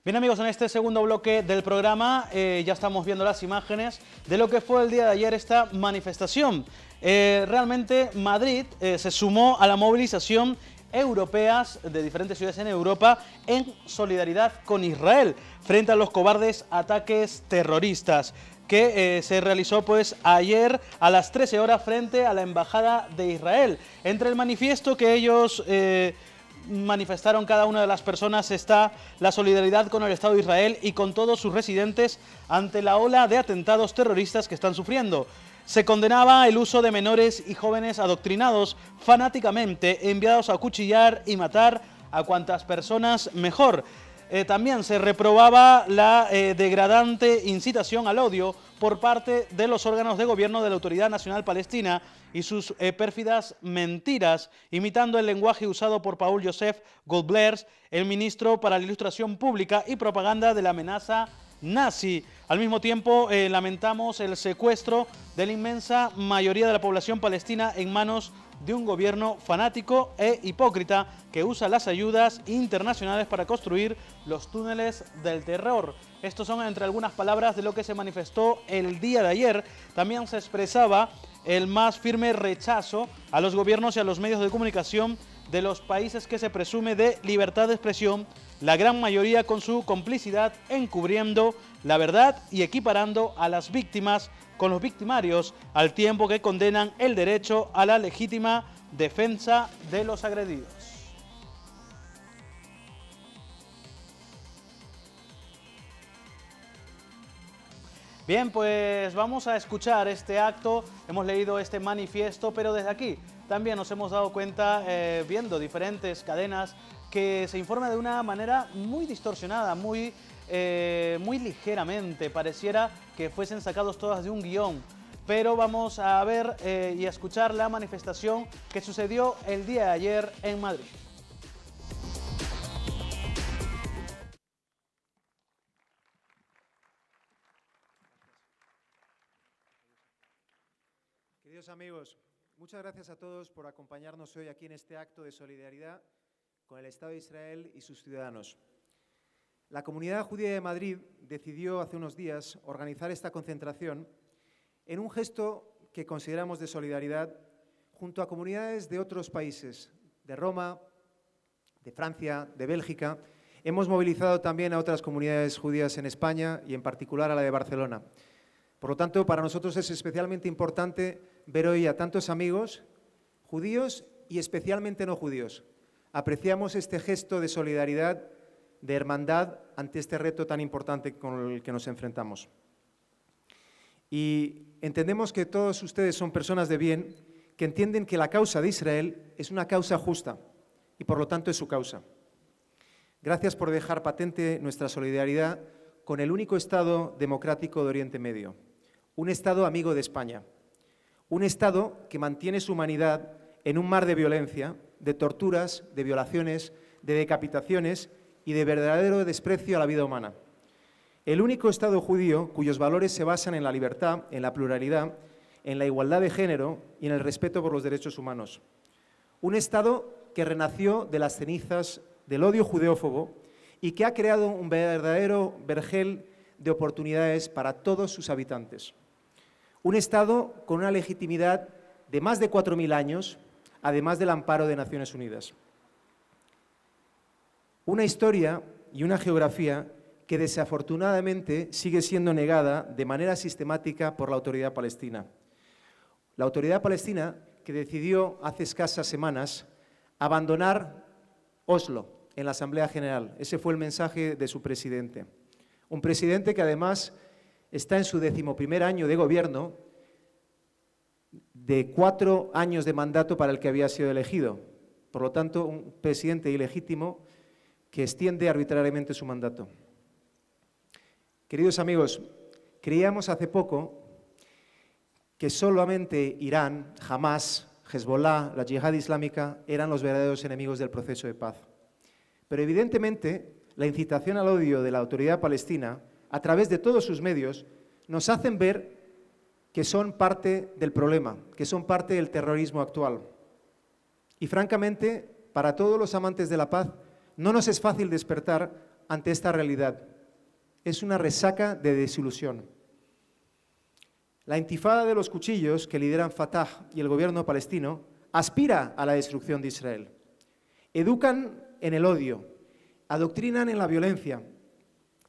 Bien amigos, en este segundo bloque del programa ya estamos viendo las imágenes de lo que fue el día de ayer esta manifestación. Realmente Madrid se sumó a la movilización europeas de diferentes ciudades en Europa en solidaridad con Israel frente a los cobardes ataques terroristas que se realizó pues ayer a las 13 horas frente a la Embajada de Israel. Entre el manifiesto que ellos manifestaron cada una de las personas está la solidaridad con el Estado de Israel y con todos sus residentes ante la ola de atentados terroristas que están sufriendo. Se condenaba el uso de menores y jóvenes adoctrinados fanáticamente, enviados a acuchillar y matar a cuantas personas mejor. También se reprobaba la degradante incitación al odio por parte de los órganos de gobierno de la Autoridad Nacional Palestina y sus pérfidas mentiras, imitando el lenguaje usado por Paul Joseph Goldblers, el ministro para la Ilustración Pública y Propaganda de la amenaza nazi. Al mismo tiempo, lamentamos el secuestro de la inmensa mayoría de la población palestina en manos de un gobierno fanático e hipócrita que usa las ayudas internacionales para construir los túneles del terror. Estos son entre algunas palabras de lo que se manifestó el día de ayer. También se expresaba el más firme rechazo a los gobiernos y a los medios de comunicación de los países que se presume de libertad de expresión, la gran mayoría con su complicidad encubriendo la verdad y equiparando a las víctimas con los victimarios, al tiempo que condenan el derecho a la legítima defensa de los agredidos. Bien, pues vamos a escuchar este acto. Hemos leído este manifiesto, pero desde aquí también nos hemos dado cuenta, viendo diferentes cadenas, que se informa de una manera muy distorsionada, muy ligeramente. Pareciera que fuesen sacados todas de un guión. Pero vamos a ver y a escuchar la manifestación que sucedió el día de ayer en Madrid. Queridos amigos, muchas gracias a todos por acompañarnos hoy aquí en este acto de solidaridad con el Estado de Israel y sus ciudadanos. La Comunidad Judía de Madrid decidió hace unos días organizar esta concentración en un gesto que consideramos de solidaridad junto a comunidades de otros países, de Roma, de Francia, de Bélgica. Hemos movilizado también a otras comunidades judías en España y en particular a la de Barcelona. Por lo tanto, para nosotros es especialmente importante ver hoy a tantos amigos judíos y especialmente no judíos. Apreciamos este gesto de solidaridad, de hermandad ante este reto tan importante con el que nos enfrentamos. Y entendemos que todos ustedes son personas de bien, que entienden que la causa de Israel es una causa justa y por lo tanto es su causa. Gracias por dejar patente nuestra solidaridad con el único Estado democrático de Oriente Medio, un Estado amigo de España, un Estado que mantiene su humanidad en un mar de violencia, de torturas, de violaciones, de decapitaciones y de verdadero desprecio a la vida humana. El único Estado judío cuyos valores se basan en la libertad, en la pluralidad, en la igualdad de género y en el respeto por los derechos humanos. Un Estado que renació de las cenizas del odio judeófobo y que ha creado un verdadero vergel de oportunidades para todos sus habitantes. Un Estado con una legitimidad de más de 4.000 años, además del amparo de Naciones Unidas. Una historia y una geografía que desafortunadamente sigue siendo negada de manera sistemática por la Autoridad Palestina. La Autoridad Palestina que decidió hace escasas semanas abandonar Oslo en la Asamblea General. Ese fue el mensaje de su presidente. Un presidente que además está en su 11º año de gobierno, de 4 años de mandato para el que había sido elegido. Por lo tanto, un presidente ilegítimo que extiende arbitrariamente su mandato. Queridos amigos, creíamos hace poco que solamente Irán, Hamás, Hezbollah, la Yihad Islámica eran los verdaderos enemigos del proceso de paz. Pero evidentemente la incitación al odio de la Autoridad Palestina, a través de todos sus medios, nos hacen ver que son parte del problema, que son parte del terrorismo actual. Y francamente, para todos los amantes de la paz, no nos es fácil despertar ante esta realidad. Es una resaca de desilusión. La intifada de los cuchillos que lideran Fatah y el gobierno palestino aspira a la destrucción de Israel. Educan en el odio, adoctrinan en la violencia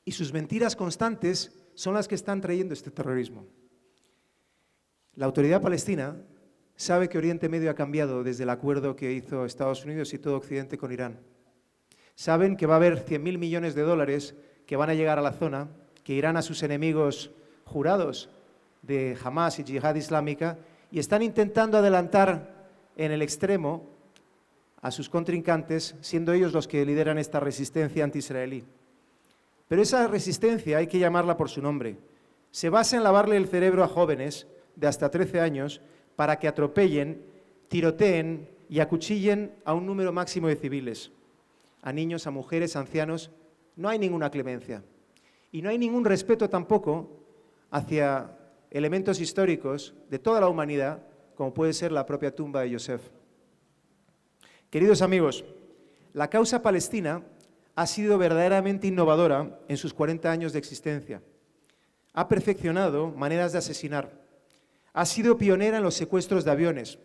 y sus mentiras constantes son las que están trayendo este terrorismo. La autoridad palestina sabe que Oriente Medio ha cambiado desde el acuerdo que hizo Estados Unidos y todo Occidente con Irán. Saben que va a haber 100.000 millones de dólares que van a llegar a la zona, que irán a sus enemigos jurados de Hamas y Yihad Islámica, y están intentando adelantar en el extremo a sus contrincantes, siendo ellos los que lideran esta resistencia anti-israelí. Pero esa resistencia hay que llamarla por su nombre. Se basa en lavarle el cerebro a jóvenes de hasta 13 años para que atropellen, tiroteen y acuchillen a un número máximo de civiles, a niños, a mujeres, a ancianos. No hay ninguna clemencia. Y no hay ningún respeto tampoco hacia elementos históricos de toda la humanidad, como puede ser la propia tumba de Yosef. Queridos amigos, la causa palestina ha sido verdaderamente innovadora en sus 40 años de existencia. Ha perfeccionado maneras de asesinar. Ha sido pionera en los secuestros de aviones,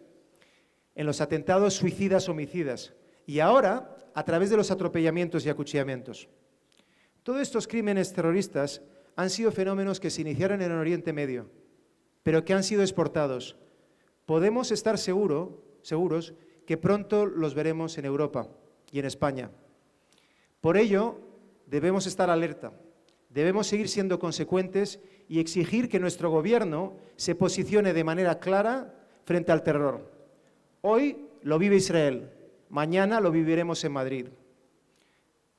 en los atentados suicidas-homicidas y ahora a través de los atropellamientos y acuchillamientos. Todos estos crímenes terroristas han sido fenómenos que se iniciaron en el Oriente Medio, pero que han sido exportados. Podemos estar seguros que pronto los veremos en Europa y en España. Por ello, debemos estar alerta, debemos seguir siendo consecuentes y exigir que nuestro gobierno se posicione de manera clara frente al terror. Hoy lo vive Israel, mañana lo viviremos en Madrid.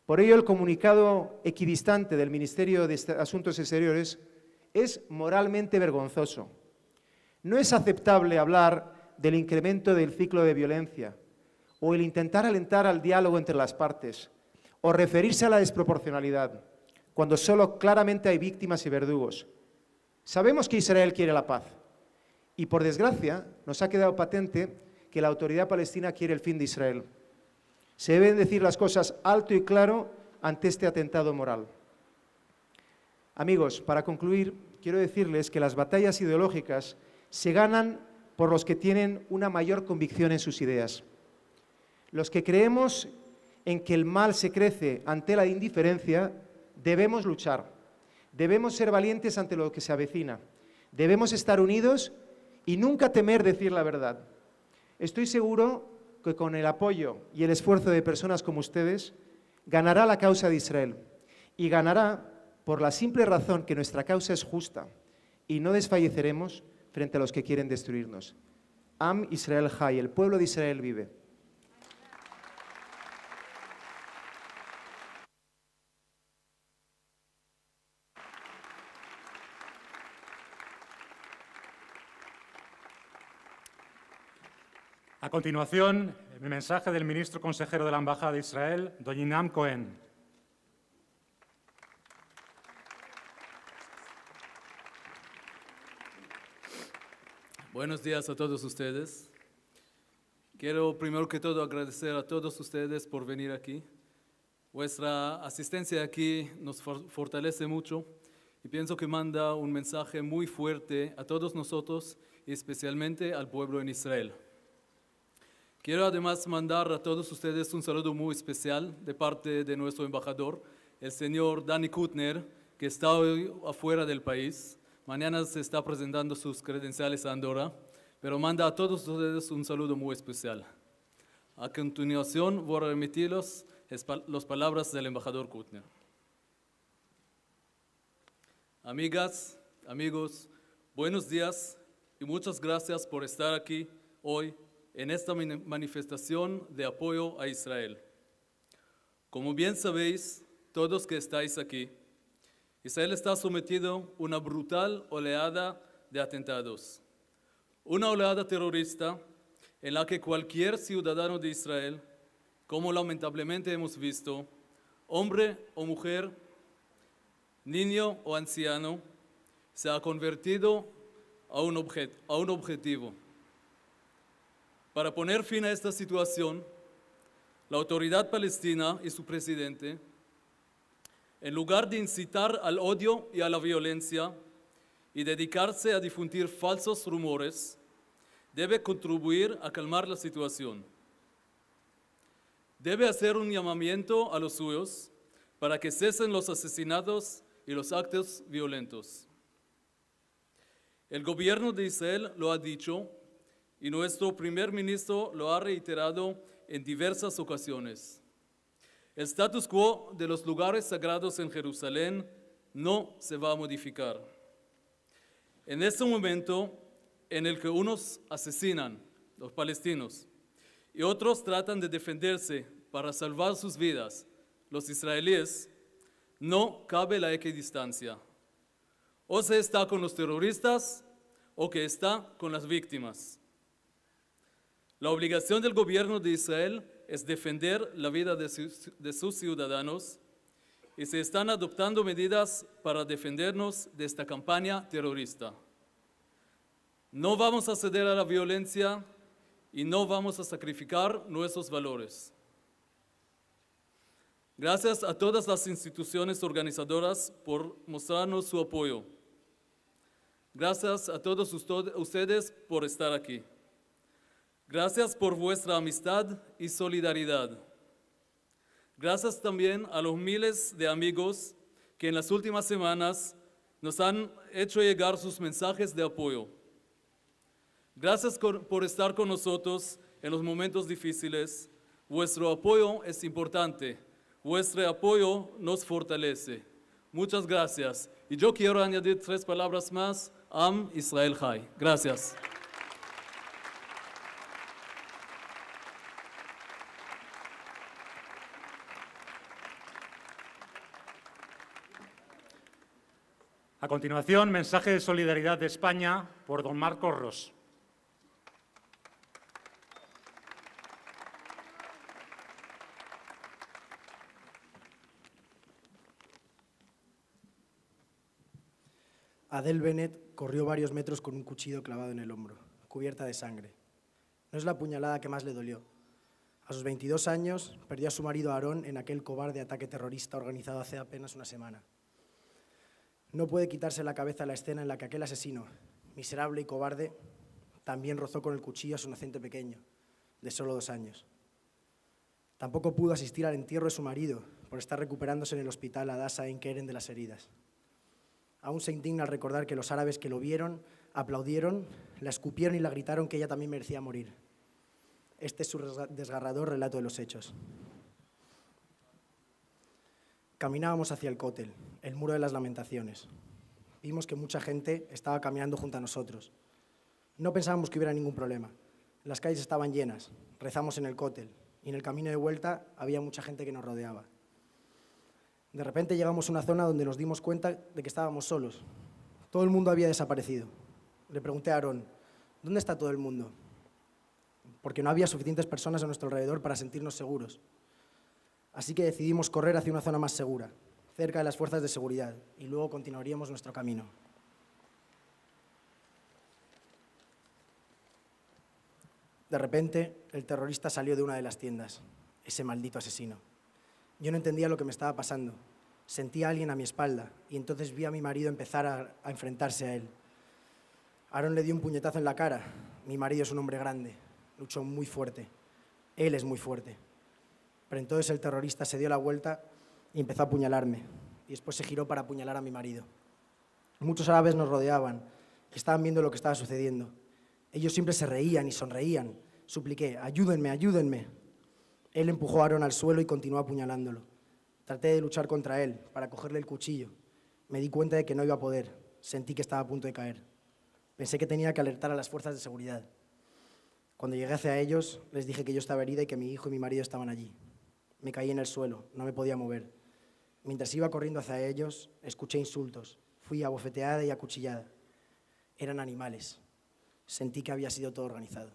Por ello, el comunicado equidistante del Ministerio de Asuntos Exteriores es moralmente vergonzoso. No es aceptable hablar del incremento del ciclo de violencia o el intentar alentar al diálogo entre las partes o referirse a la desproporcionalidad, cuando solo claramente hay víctimas y verdugos. Sabemos que Israel quiere la paz y, por desgracia, nos ha quedado patente que la autoridad palestina quiere el fin de Israel. Se deben decir las cosas alto y claro ante este atentado moral. Amigos, para concluir, quiero decirles que las batallas ideológicas se ganan por los que tienen una mayor convicción en sus ideas. Los que creemos en que el mal se crece ante la indiferencia, debemos luchar, debemos ser valientes ante lo que se avecina, debemos estar unidos y nunca temer decir la verdad. Estoy seguro que con el apoyo y el esfuerzo de personas como ustedes, ganará la causa de Israel y ganará por la simple razón que nuestra causa es justa y no desfalleceremos frente a los que quieren destruirnos. Am Israel Hay, el pueblo de Israel vive. A continuación, el mensaje del ministro consejero de la Embajada de Israel, Doyinam Cohen. Buenos días a todos ustedes. Quiero primero que todo agradecer a todos ustedes por venir aquí. Vuestra asistencia aquí nos fortalece mucho y pienso que manda un mensaje muy fuerte a todos nosotros y especialmente al pueblo en Israel. Quiero además mandar a todos ustedes un saludo muy especial de parte de nuestro embajador, el señor Danny Kutner, que está hoy afuera del país. Mañana se está presentando sus credenciales a Andorra, pero manda a todos ustedes un saludo muy especial. A continuación voy a remitirlos las palabras del embajador Kutner. Amigas, amigos, buenos días y muchas gracias por estar aquí hoy en esta manifestación de apoyo a Israel. Como bien sabéis, todos que estáis aquí, Israel está sometido a una brutal oleada de atentados. Una oleada terrorista en la que cualquier ciudadano de Israel, como lamentablemente hemos visto, hombre o mujer, niño o anciano, se ha convertido a un objetivo. Para poner fin a esta situación, la autoridad palestina y su presidente en lugar de incitar al odio y a la violencia y dedicarse a difundir falsos rumores, debe contribuir a calmar la situación. Debe hacer un llamamiento a los suyos para que cesen los asesinatos y los actos violentos. El gobierno de Israel lo ha dicho y nuestro primer ministro lo ha reiterado en diversas ocasiones. El status quo de los lugares sagrados en Jerusalén no se va a modificar. En este momento en el que unos asesinan, los palestinos, y otros tratan de defenderse para salvar sus vidas, los israelíes, no cabe la equidistancia. O se está con los terroristas o que está con las víctimas. La obligación del gobierno de Israel es defender la vida de sus ciudadanos y se están adoptando medidas para defendernos de esta campaña terrorista. No vamos a ceder a la violencia y no vamos a sacrificar nuestros valores. Gracias a todas las instituciones organizadoras por mostrarnos su apoyo. Gracias a todos ustedes por estar aquí. Gracias por vuestra amistad y solidaridad. Gracias también a los miles de amigos que en las últimas semanas nos han hecho llegar sus mensajes de apoyo. Gracias por estar con nosotros en los momentos difíciles. Vuestro apoyo es importante. Vuestro apoyo nos fortalece. Muchas gracias. Y yo quiero añadir 3 palabras más. Am Israel Chai. Gracias. A continuación, mensaje de solidaridad de España por don Marcos Ros. Adele Bennett corrió varios metros con un cuchillo clavado en el hombro, cubierta de sangre. No es la puñalada que más le dolió. A sus 22 años, perdió a su marido Aarón en aquel cobarde ataque terrorista organizado hace apenas una semana. No puede quitarse la cabeza la escena en la que aquel asesino, miserable y cobarde, también rozó con el cuchillo a su inocente pequeño, de solo 2 años. Tampoco pudo asistir al entierro de su marido por estar recuperándose en el hospital Hadassah Ein Kerem de las heridas. Aún se indigna al recordar que los árabes que lo vieron, aplaudieron, la escupieron y la gritaron que ella también merecía morir. Este es su desgarrador relato de los hechos. Caminábamos hacia el cótel, el muro de las lamentaciones. Vimos que mucha gente estaba caminando junto a nosotros. No pensábamos que hubiera ningún problema. Las calles estaban llenas, rezamos en el cótel y en el camino de vuelta había mucha gente que nos rodeaba. De repente llegamos a una zona donde nos dimos cuenta de que estábamos solos. Todo el mundo había desaparecido. Le pregunté a Aarón, ¿dónde está todo el mundo? Porque no había suficientes personas a nuestro alrededor para sentirnos seguros. Así que decidimos correr hacia una zona más segura, cerca de las fuerzas de seguridad, y luego continuaríamos nuestro camino. De repente, el terrorista salió de una de las tiendas, ese maldito asesino. Yo no entendía lo que me estaba pasando. Sentía a alguien a mi espalda y entonces vi a mi marido empezar a enfrentarse a él. Aarón le dio un puñetazo en la cara. Mi marido es un hombre grande, luchó muy fuerte. Él es muy fuerte. Pero entonces el terrorista se dio la vuelta y empezó a apuñalarme. Y después se giró para apuñalar a mi marido. Muchos árabes nos rodeaban y estaban viendo lo que estaba sucediendo. Ellos siempre se reían y sonreían. Supliqué, ayúdenme, ayúdenme. Él empujó a Aarón al suelo y continuó apuñalándolo. Traté de luchar contra él para cogerle el cuchillo. Me di cuenta de que no iba a poder. Sentí que estaba a punto de caer. Pensé que tenía que alertar a las fuerzas de seguridad. Cuando llegué hacia ellos, les dije que yo estaba herida y que mi hijo y mi marido estaban allí. Me caí en el suelo, no me podía mover. Mientras iba corriendo hacia ellos, escuché insultos. Fui abofeteada y acuchillada. Eran animales. Sentí que había sido todo organizado.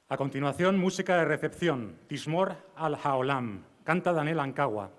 A continuación, música de recepción, Tishmor al-Haolam, canta Daniel Ankawa.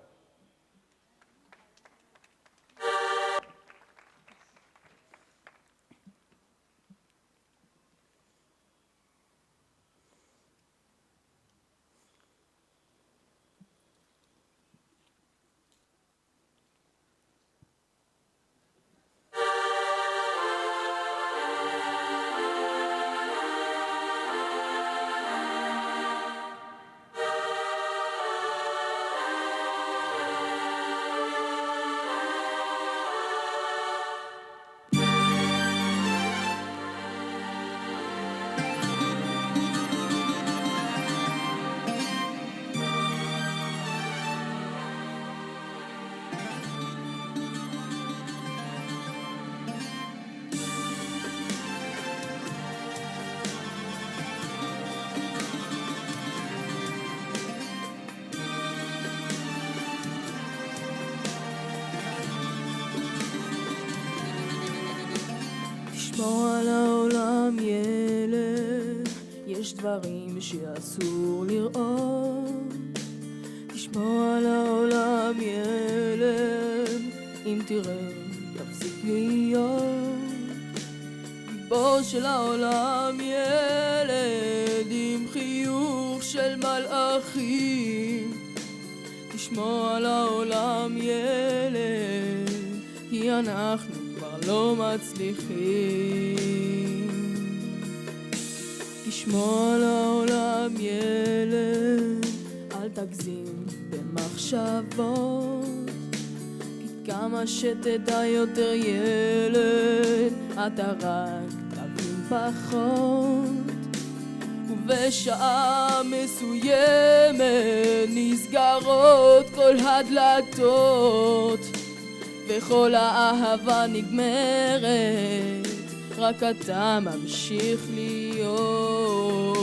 העולם ילד, יש דברים שאסור לראות. תשמור על העולם ילד, אם תראה תפסיק להיות גיבור של העולם ילד, עם חיוך של מלאכים. תשמור על העולם ילד, כי אנחנו כבר לא מצליחים. תשמור על העולם ילד, אל תגזים במחשבות, כי כמה שתדע יותר ילד, אתה רק תבין פחות. ובשעה מסוימת נסגרות כל הדלתות, וכל האהבה נגמרת, רק אתה ממשיך להיות.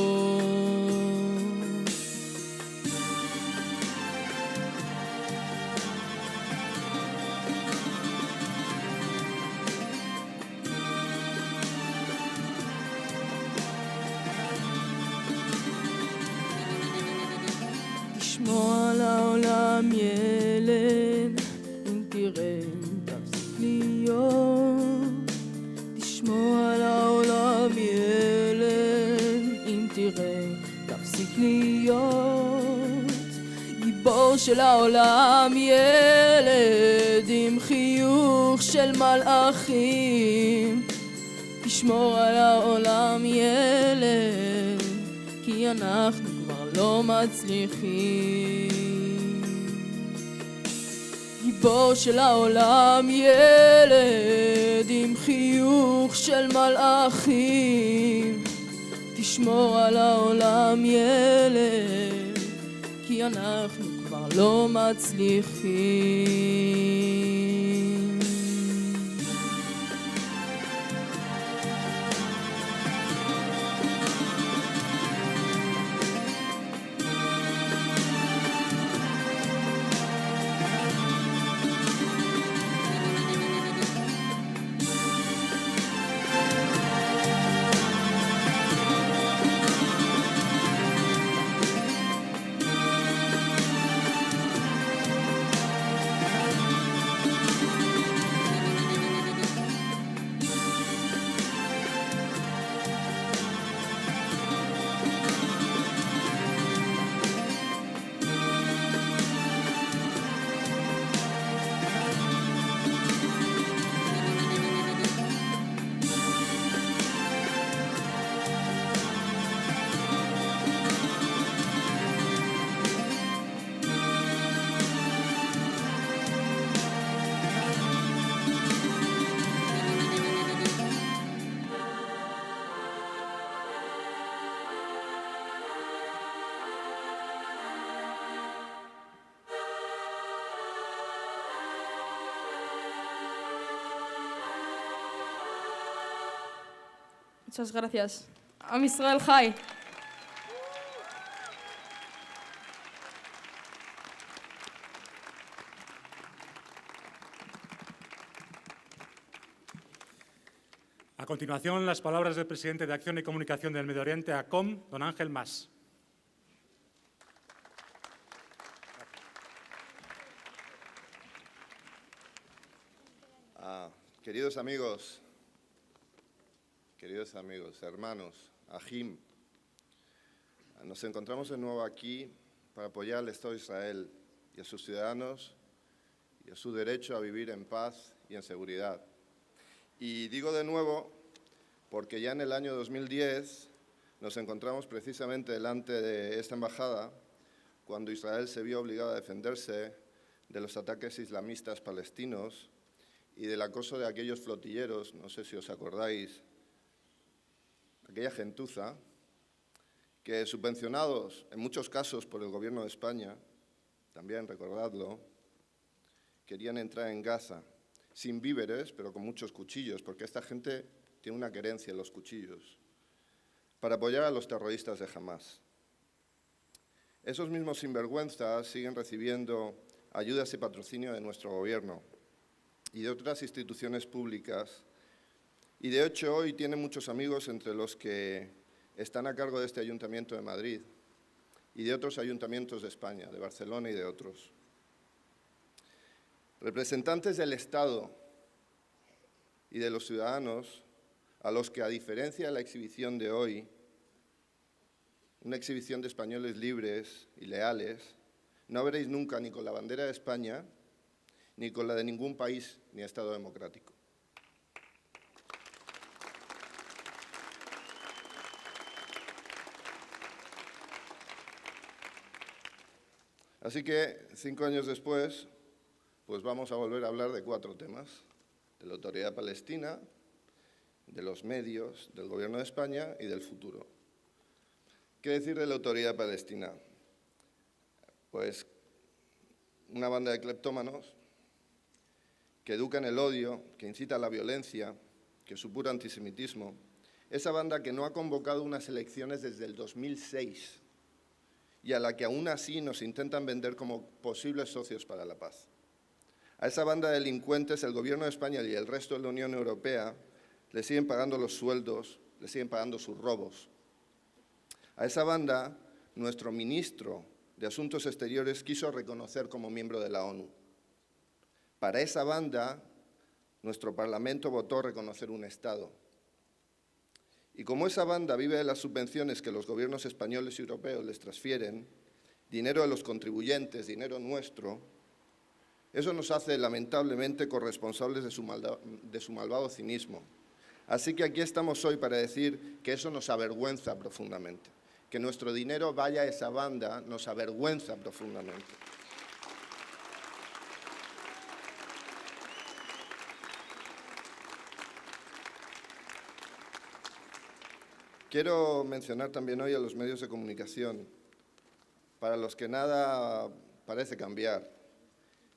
תשמור על העולם ילד, אם תראה תפסיק להיות. תשמור על העולם ילד, אם תראה תפסיק להיות גיבור של העולם ילד, עם חיוך של מלאכים. תשמור על העולם ילד, כי אנחנו כבר לא מצליחים. גיבור של העולם ילד, עם חיוך של מלאכים. תשמור על העולם ילד, כי אנחנו כבר לא מצליחים. Muchas gracias. Am Israel Chai. A continuación, las palabras del presidente de Acción y Comunicación del Medio Oriente, ACOM, don Ángel Mas. Queridos amigos, hermanos, Ahim, nos encontramos de nuevo aquí para apoyar al Estado de Israel y a sus ciudadanos y a su derecho a vivir en paz y en seguridad. Y digo de nuevo porque ya en el año 2010 nos encontramos precisamente delante de esta embajada cuando Israel se vio obligado a defenderse de los ataques islamistas palestinos y del acoso de aquellos flotilleros, no sé si os acordáis, aquella gentuza, que subvencionados en muchos casos por el gobierno de España, también recordadlo, querían entrar en Gaza sin víveres, pero con muchos cuchillos, porque esta gente tiene una querencia en los cuchillos, para apoyar a los terroristas de Hamás. Esos mismos sinvergüenzas siguen recibiendo ayudas y patrocinio de nuestro gobierno y de otras instituciones públicas Y de hecho hoy tiene muchos amigos entre los que están a cargo de este Ayuntamiento de Madrid y de otros ayuntamientos de España, de Barcelona y de otros. Representantes del Estado y de los ciudadanos a los que, a diferencia de la exhibición de hoy, una exhibición de españoles libres y leales, no veréis nunca ni con la bandera de España, ni con la de ningún país ni Estado democrático. Así que, 5 años después, pues vamos a volver a hablar de 4 temas: de la Autoridad Palestina, de los medios, del Gobierno de España y del futuro. ¿Qué decir de la Autoridad Palestina? Pues una banda de cleptómanos que educa en el odio, que incita a la violencia, que supura antisemitismo. Esa banda que no ha convocado unas elecciones desde el 2006 y a la que aún así nos intentan vender como posibles socios para la paz. A esa banda de delincuentes el Gobierno de España y el resto de la Unión Europea le siguen pagando los sueldos, le siguen pagando sus robos. A esa banda nuestro ministro de Asuntos Exteriores quiso reconocer como miembro de la ONU. Para esa banda nuestro Parlamento votó reconocer un Estado. Y como esa banda vive de las subvenciones que los gobiernos españoles y europeos les transfieren, dinero de los contribuyentes, dinero nuestro, eso nos hace lamentablemente corresponsables de su malvado cinismo. Así que aquí estamos hoy para decir que eso nos avergüenza profundamente. Que nuestro dinero vaya a esa banda nos avergüenza profundamente. Quiero mencionar también hoy a los medios de comunicación, para los que nada parece cambiar.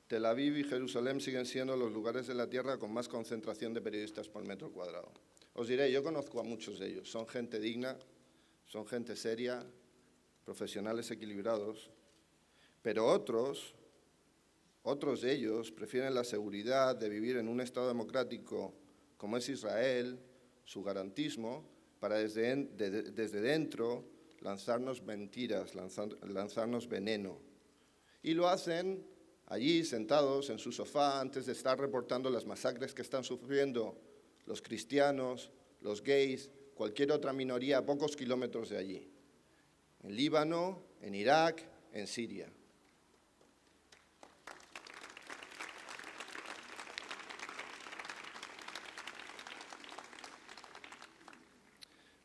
Tel Aviv y Jerusalén siguen siendo los lugares de la tierra con más concentración de periodistas por metro cuadrado. Os diré, yo conozco a muchos de ellos, son gente digna, son gente seria, profesionales equilibrados, pero otros de ellos prefieren la seguridad de vivir en un Estado democrático como es Israel, su garantismo, para desde dentro lanzarnos mentiras, lanzarnos veneno. Y lo hacen allí, sentados en su sofá, antes de estar reportando las masacres que están sufriendo los cristianos, los gays, cualquier otra minoría a pocos kilómetros de allí. En Líbano, en Irak, en Siria.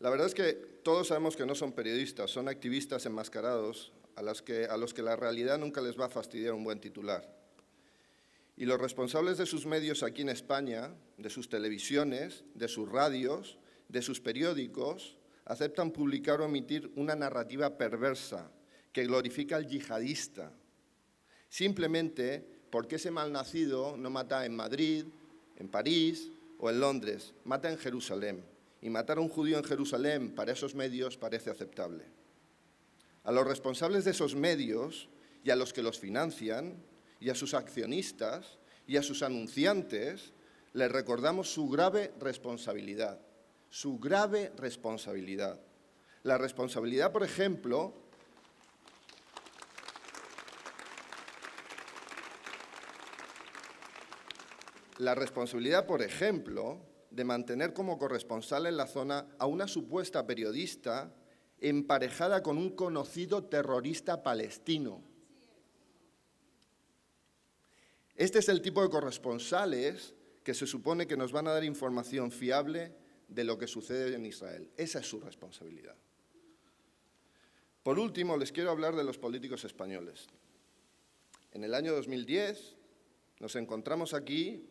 La verdad es que todos sabemos que no son periodistas, son activistas enmascarados a los que la realidad nunca les va a fastidiar un buen titular. Y los responsables de sus medios aquí en España, de sus televisiones, de sus radios, de sus periódicos, aceptan publicar o emitir una narrativa perversa que glorifica al yihadista, simplemente porque ese malnacido no mata en Madrid, en París o en Londres, mata en Jerusalén. Y matar a un judío en Jerusalén para esos medios parece aceptable. A los responsables de esos medios y a los que los financian y a sus accionistas y a sus anunciantes les recordamos su grave responsabilidad. Su grave responsabilidad. La responsabilidad, por ejemplo, de mantener como corresponsal en la zona a una supuesta periodista emparejada con un conocido terrorista palestino. Este es el tipo de corresponsales que se supone que nos van a dar información fiable de lo que sucede en Israel. Esa es su responsabilidad. Por último, les quiero hablar de los políticos españoles. En el año 2010 nos encontramos aquí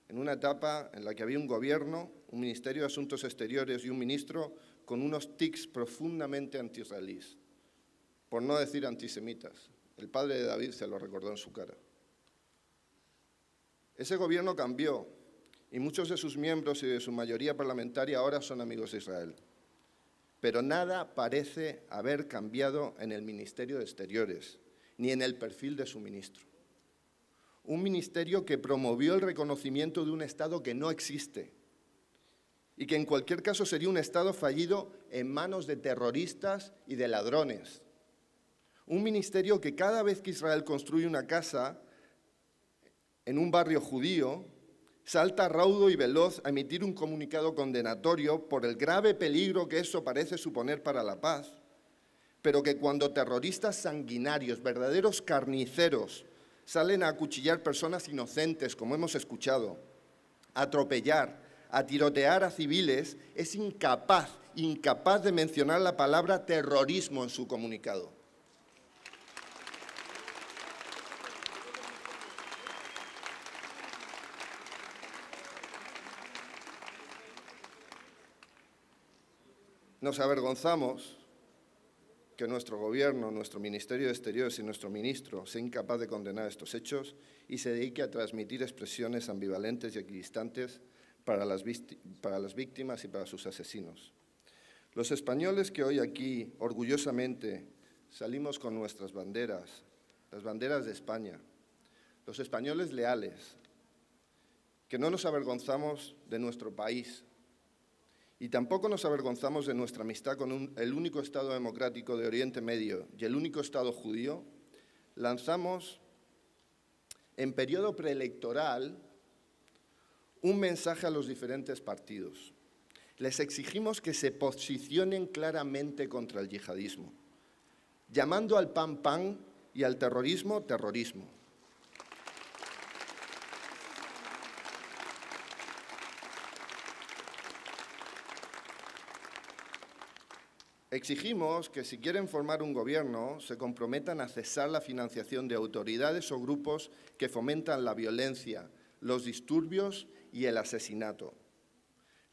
en una etapa en la que había un gobierno, un Ministerio de Asuntos Exteriores y un ministro con unos tics profundamente anti-israelíes, por no decir antisemitas. El padre de David se lo recordó en su cara. Ese gobierno cambió y muchos de sus miembros y de su mayoría parlamentaria ahora son amigos de Israel. Pero nada parece haber cambiado en el Ministerio de Exteriores, ni en el perfil de su ministro. Un ministerio que promovió el reconocimiento de un Estado que no existe y que en cualquier caso sería un Estado fallido en manos de terroristas y de ladrones. Un ministerio que cada vez que Israel construye una casa en un barrio judío, salta raudo y veloz a emitir un comunicado condenatorio por el grave peligro que eso parece suponer para la paz, pero que cuando terroristas sanguinarios, verdaderos carniceros, salen a acuchillar personas inocentes, como hemos escuchado, a atropellar, a tirotear a civiles, es incapaz de mencionar la palabra terrorismo en su comunicado. Nos avergonzamos que nuestro gobierno, nuestro Ministerio de Exteriores y nuestro ministro sea incapaz de condenar estos hechos y se dedique a transmitir expresiones ambivalentes y equidistantes para las víctimas y para sus asesinos. Los españoles que hoy aquí orgullosamente salimos con nuestras banderas, las banderas de España, los españoles leales, que no nos avergonzamos de nuestro país, y tampoco nos avergonzamos de nuestra amistad con el único Estado democrático de Oriente Medio y el único Estado judío, lanzamos en periodo preelectoral un mensaje a los diferentes partidos. Les exigimos que se posicionen claramente contra el yihadismo, llamando al pan pan y al terrorismo terrorismo. Exigimos que si quieren formar un gobierno se comprometan a cesar la financiación de autoridades o grupos que fomentan la violencia, los disturbios y el asesinato.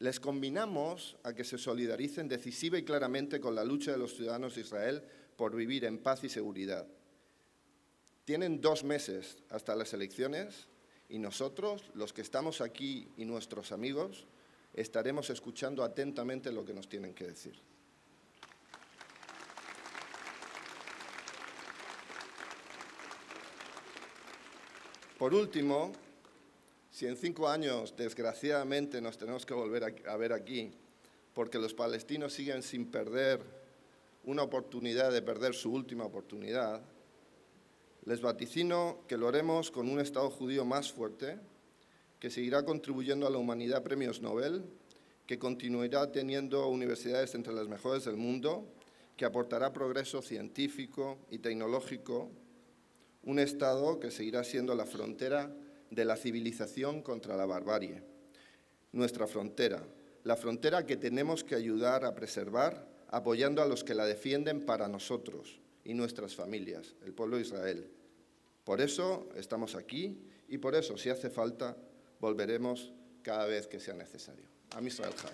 Les conminamos a que se solidaricen decisiva y claramente con la lucha de los ciudadanos de Israel por vivir en paz y seguridad. Tienen 2 meses hasta las elecciones y nosotros, los que estamos aquí y nuestros amigos, estaremos escuchando atentamente lo que nos tienen que decir. Por último, si en 5 años, desgraciadamente, nos tenemos que volver a ver aquí, porque los palestinos siguen sin perder una oportunidad de perder su última oportunidad, les vaticino que lo haremos con un Estado judío más fuerte, que seguirá contribuyendo a la humanidad premios Nobel, que continuará teniendo universidades entre las mejores del mundo, que aportará progreso científico y tecnológico, un Estado que seguirá siendo la frontera de la civilización contra la barbarie. Nuestra frontera, la frontera que tenemos que ayudar a preservar, apoyando a los que la defienden para nosotros y nuestras familias, el pueblo de Israel. Por eso estamos aquí y por eso, si hace falta, volveremos cada vez que sea necesario. Am Israel Chai.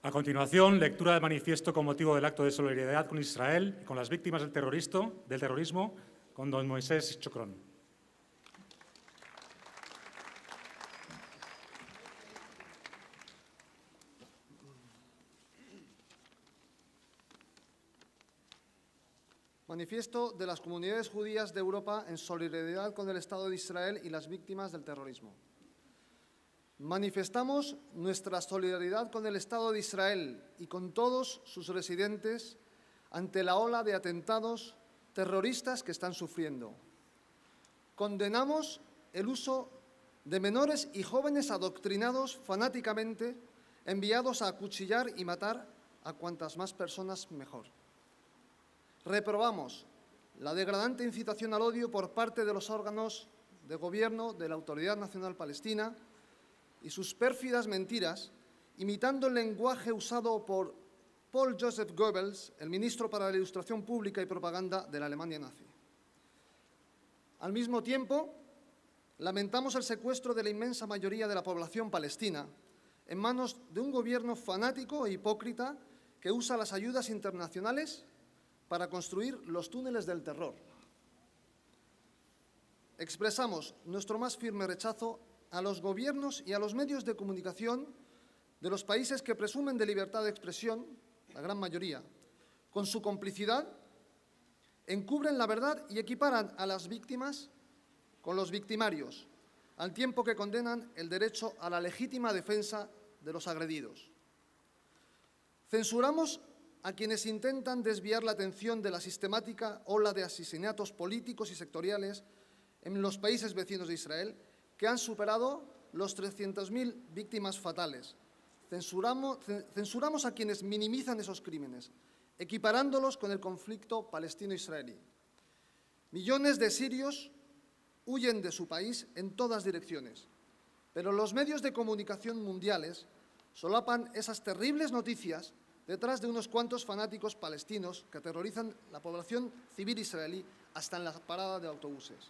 A continuación, lectura del manifiesto con motivo del acto de solidaridad con Israel y con las víctimas del terrorismo, con don Moisés Chocrón. Manifiesto de las comunidades judías de Europa en solidaridad con el Estado de Israel y las víctimas del terrorismo. Manifestamos nuestra solidaridad con el Estado de Israel y con todos sus residentes ante la ola de atentados terroristas que están sufriendo. Condenamos el uso de menores y jóvenes adoctrinados fanáticamente, enviados a acuchillar y matar a cuantas más personas mejor. Reprobamos la degradante incitación al odio por parte de los órganos de gobierno de la Autoridad Nacional Palestina y sus pérfidas mentiras, imitando el lenguaje usado por Paul Joseph Goebbels, el ministro para la Ilustración Pública y Propaganda de la Alemania nazi. Al mismo tiempo, lamentamos el secuestro de la inmensa mayoría de la población palestina en manos de un gobierno fanático e hipócrita que usa las ayudas internacionales para construir los túneles del terror. Expresamos nuestro más firme rechazo a los gobiernos y a los medios de comunicación de los países que presumen de libertad de expresión, la gran mayoría, con su complicidad, encubren la verdad y equiparan a las víctimas con los victimarios, al tiempo que condenan el derecho a la legítima defensa de los agredidos. Censuramos a quienes intentan desviar la atención de la sistemática ola de asesinatos políticos y sectoriales en los países vecinos de Israel, que han superado los 300.000 víctimas fatales. Censuramos a quienes minimizan esos crímenes, equiparándolos con el conflicto palestino-israelí. Millones de sirios huyen de su país en todas direcciones, pero los medios de comunicación mundiales solapan esas terribles noticias detrás de unos cuantos fanáticos palestinos que aterrorizan la población civil israelí hasta en la parada de autobuses.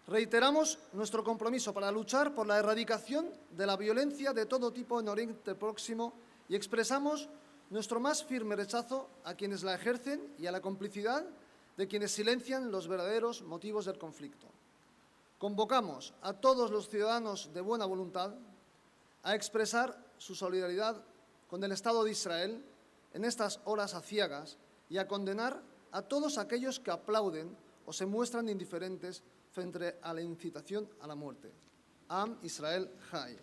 Reiteramos nuestro compromiso para luchar por la erradicación de la violencia de todo tipo en Oriente Próximo y expresamos nuestro más firme rechazo a quienes la ejercen y a la complicidad de quienes silencian los verdaderos motivos del conflicto. Convocamos a todos los ciudadanos de buena voluntad a expresar su solidaridad con el Estado de Israel en estas horas aciagas y a condenar a todos aquellos que aplauden o se muestran indiferentes frente a la incitación a la muerte. Am Israel Chai.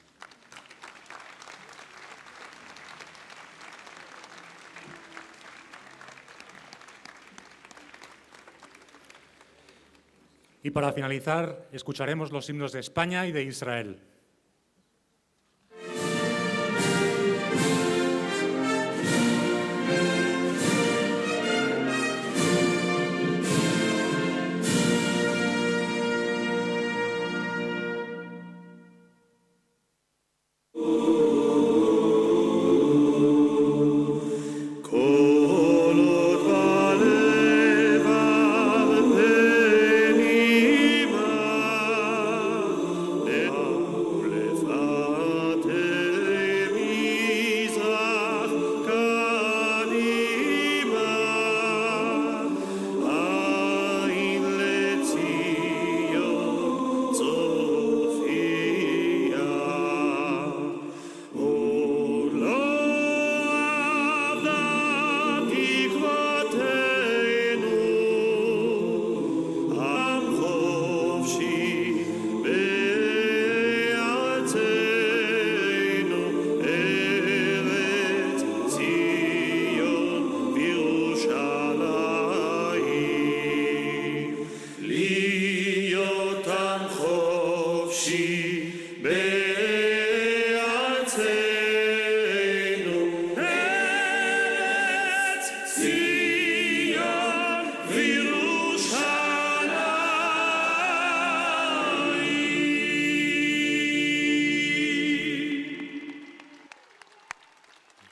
Y para finalizar, escucharemos los himnos de España y de Israel.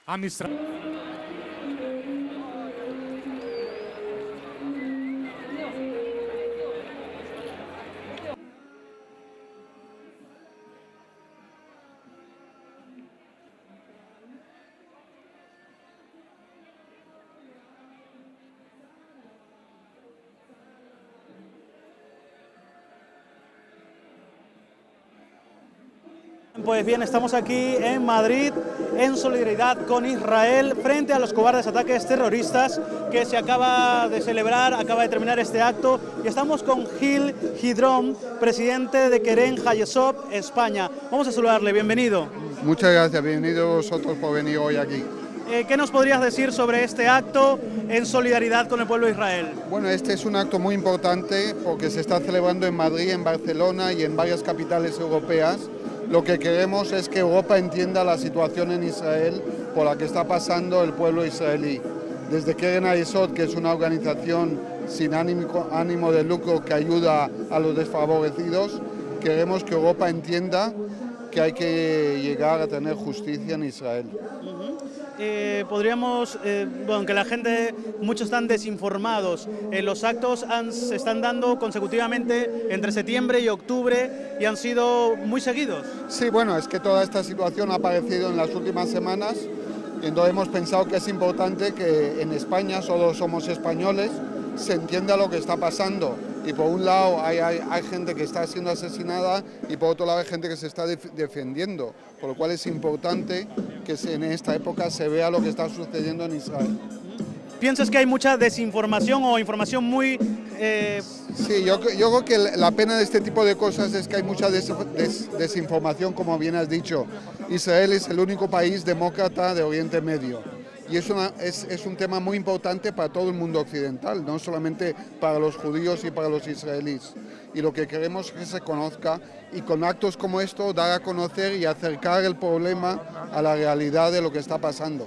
Am Israel. Pues bien, estamos aquí en Madrid en solidaridad con Israel frente a los cobardes ataques terroristas que se acaba de celebrar, acaba de terminar este acto, y estamos con Gil Gidron, presidente de Keren Hayesop, España. Vamos a saludarle, bienvenido. Muchas gracias, bienvenidos vosotros por venir hoy aquí. ¿Qué nos podrías decir sobre este acto en solidaridad con el pueblo de Israel? Bueno, este es un acto muy importante porque se está celebrando en Madrid, en Barcelona y en varias capitales europeas. Lo que queremos es que Europa entienda la situación en Israel por la que está pasando el pueblo israelí. Desde Keren Hayesop, que es una organización sin ánimo de lucro que ayuda a los desfavorecidos, queremos que Europa entienda que hay que llegar a tener justicia en Israel. Podríamos, bueno, que la gente, muchos están desinformados. Los actos se están dando consecutivamente entre septiembre y octubre y han sido muy seguidos. Sí, bueno, es que toda esta situación ha aparecido en las últimas semanas, y entonces hemos pensado que es importante que en España, solo somos españoles, se entienda lo que está pasando. Y por un lado hay gente que está siendo asesinada y por otro lado hay gente que se está defendiendo, por lo cual es importante que en esta época se vea lo que está sucediendo en Israel. ¿Piensas que hay mucha desinformación o información muy... Sí, yo creo que la pena de este tipo de cosas es que hay mucha desinformación, como bien has dicho. Israel es el único país demócrata de Oriente Medio y es un tema muy importante para todo el mundo occidental, no solamente para los judíos y para los israelíes. Y lo que queremos es que se conozca y con actos como esto dar a conocer y acercar el problema a la realidad de lo que está pasando.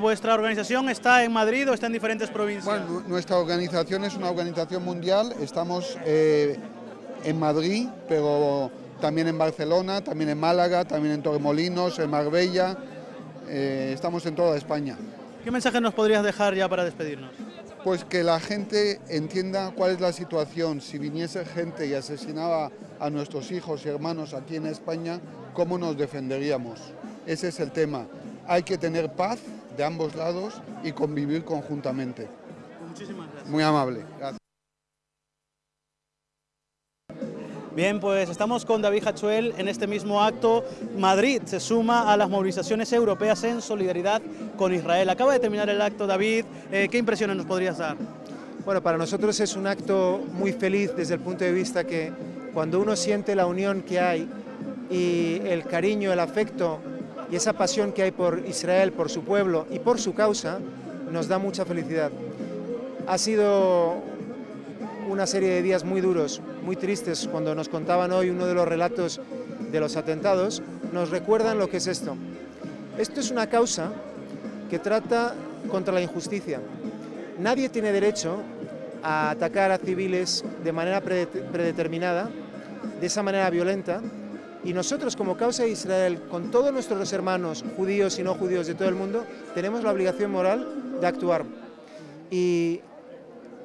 ¿Vuestra organización está en Madrid o está en diferentes provincias? Bueno, nuestra organización es una organización mundial, estamos en Madrid, pero también en Barcelona, también en Málaga, también en Torremolinos, en Marbella, estamos en toda España. ¿Qué mensaje nos podrías dejar ya para despedirnos? Pues que la gente entienda cuál es la situación. Si viniese gente y asesinaba a nuestros hijos y hermanos aquí en España, ¿cómo nos defenderíamos? Ese es el tema. Hay que tener paz de ambos lados y convivir conjuntamente. Muchísimas gracias. Muy amable. Gracias. Bien, pues estamos con David Hachuel en este mismo acto. Madrid se suma a las movilizaciones europeas en solidaridad con Israel. Acaba de terminar el acto, David. ¿Qué impresiones nos podrías dar? Bueno, para nosotros es un acto muy feliz desde el punto de vista que cuando uno siente la unión que hay y el cariño, el afecto y esa pasión que hay por Israel, por su pueblo y por su causa, nos da mucha felicidad. Ha sido una serie de días muy duros, muy tristes. Cuando nos contaban hoy uno de los relatos de los atentados, nos recuerdan lo que es esto. Esto es una causa que trata contra la injusticia. Nadie tiene derecho a atacar a civiles de manera predeterminada, de esa manera violenta. Y nosotros, como causa de Israel, con todos nuestros hermanos judíos y no judíos de todo el mundo, tenemos la obligación moral de actuar. Y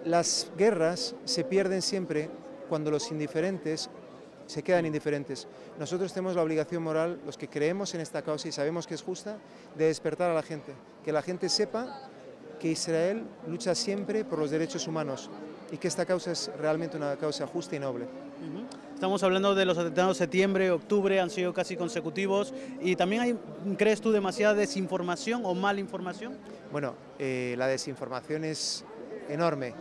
las guerras se pierden siempre cuando los indiferentes se quedan indiferentes. Nosotros tenemos la obligación moral, los que creemos en esta causa y sabemos que es justa, de despertar a la gente. Que la gente sepa que Israel lucha siempre por los derechos humanos y que esta causa es realmente una causa justa y noble. Estamos hablando de los atentados de septiembre, octubre, han sido casi consecutivos. ¿Y también hay, crees tú, demasiada desinformación o mala información? Bueno, la desinformación es enorme.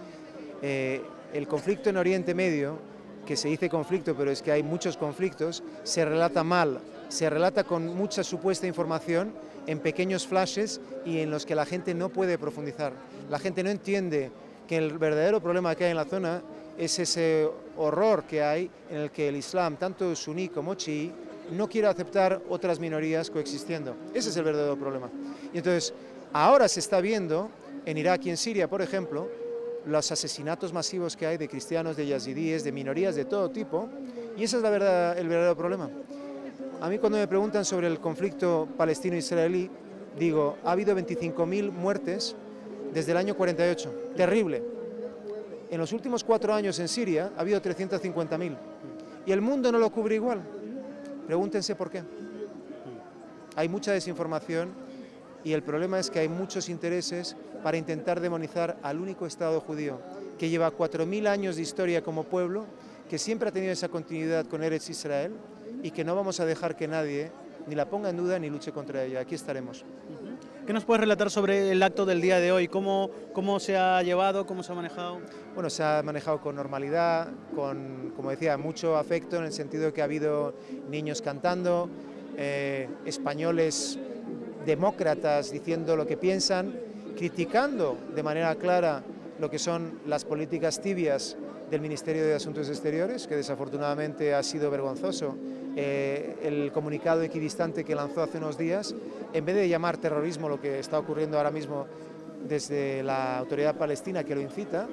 El conflicto en Oriente Medio, que se dice conflicto, pero es que hay muchos conflictos, se relata mal, se relata con mucha supuesta información en pequeños flashes y en los que la gente no puede profundizar. La gente no entiende que el verdadero problema que hay en la zona es ese horror que hay en el que el Islam, tanto suní como chií, no quiere aceptar otras minorías coexistiendo. Ese es el verdadero problema. Y entonces, ahora se está viendo en Irak y en Siria, por ejemplo, los asesinatos masivos que hay de cristianos, de yazidíes, de minorías de todo tipo, y ese es el verdadero problema. A mí cuando me preguntan sobre el conflicto palestino-israelí, digo, ha habido 25.000 muertes desde el año 48, terrible. En los últimos 4 años en Siria ha habido 350.000 y el mundo no lo cubre igual. Pregúntense por qué. Hay mucha desinformación y el problema es que hay muchos intereses para intentar demonizar al único Estado judío, que lleva 4.000 años de historia como pueblo, que siempre ha tenido esa continuidad con Eretz Israel y que no vamos a dejar que nadie ni la ponga en duda ni luche contra ella. Aquí estaremos. ¿Qué nos puedes relatar sobre el acto del día de hoy? ¿Cómo se ha llevado? ¿Cómo se ha manejado? Bueno, se ha manejado con normalidad, con, como decía, mucho afecto, en el sentido de que ha habido niños cantando, españoles demócratas diciendo lo que piensan, criticando de manera clara lo que son las políticas tibias del Ministerio de Asuntos Exteriores, que desafortunadamente ha sido vergonzoso. El comunicado equidistante que lanzó hace unos días, en vez de llamar terrorismo lo que está ocurriendo ahora mismo desde la autoridad palestina que lo incita,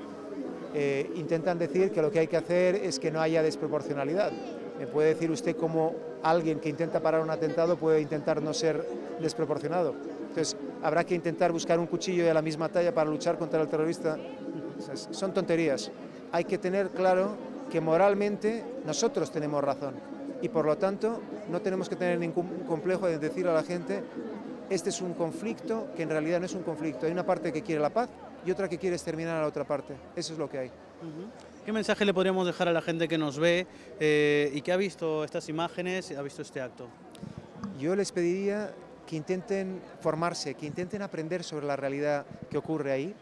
intentan decir que lo que hay que hacer es que no haya desproporcionalidad. ¿Me puede decir usted cómo alguien que intenta parar un atentado puede intentar no ser desproporcionado? Entonces, habrá que intentar buscar un cuchillo de la misma talla para luchar contra el terrorista. Son tonterías. Hay que tener claro que moralmente nosotros tenemos razón y por lo tanto no tenemos que tener ningún complejo de decir a la gente este es un conflicto que en realidad no es un conflicto. Hay una parte que quiere la paz y otra que quiere exterminar a la otra parte. Eso es lo que hay. ¿Qué mensaje le podríamos dejar a la gente que nos ve y que ha visto estas imágenes y ha visto este acto? Yo les pediría que intenten formarse, que intenten aprender sobre la realidad que ocurre ahí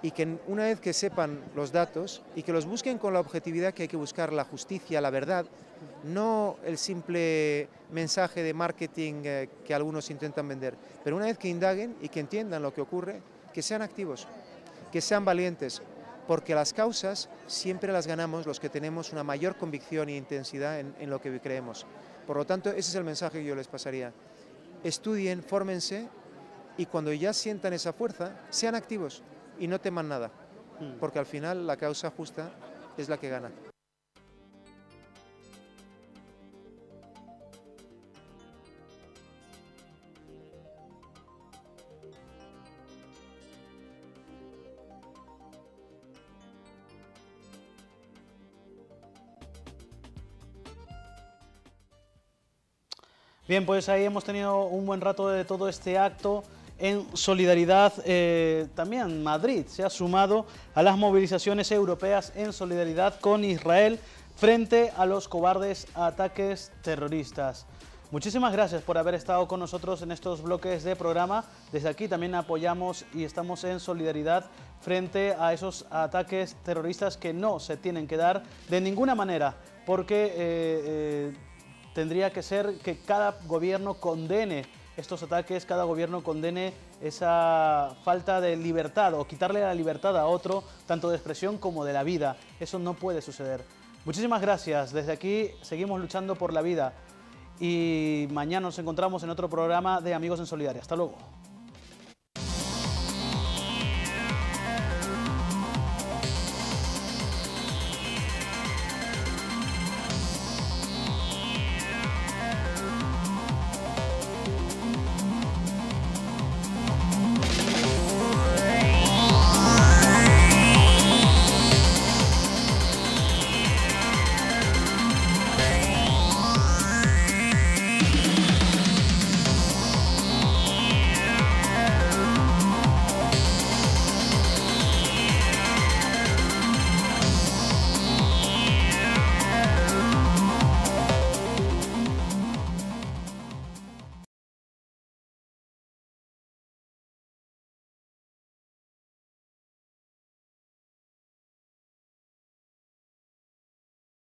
y que una vez que sepan los datos y que los busquen con la objetividad que hay que buscar, la justicia, la verdad, no el simple mensaje de marketing que algunos intentan vender, pero una vez que indaguen y que entiendan lo que ocurre, que sean activos, que sean valientes, porque las causas siempre las ganamos los que tenemos una mayor convicción e intensidad en lo que creemos. Por lo tanto, ese es el mensaje que yo les pasaría. Estudien, fórmense y cuando ya sientan esa fuerza, sean activos y no teman nada, porque al final la causa justa es la que gana. Bien, pues ahí hemos tenido un buen rato de todo este acto en solidaridad. También Madrid se ha sumado a las movilizaciones europeas en solidaridad con Israel frente a los cobardes ataques terroristas. Muchísimas gracias por haber estado con nosotros en estos bloques de programa. Desde aquí también apoyamos y estamos en solidaridad frente a esos ataques terroristas que no se tienen que dar de ninguna manera, porque tendría que ser que cada gobierno condene estos ataques, cada gobierno condene esa falta de libertad o quitarle la libertad a otro, tanto de expresión como de la vida. Eso no puede suceder. Muchísimas gracias. Desde aquí seguimos luchando por la vida y mañana nos encontramos en otro programa de Amigos en Solidaria. Hasta luego.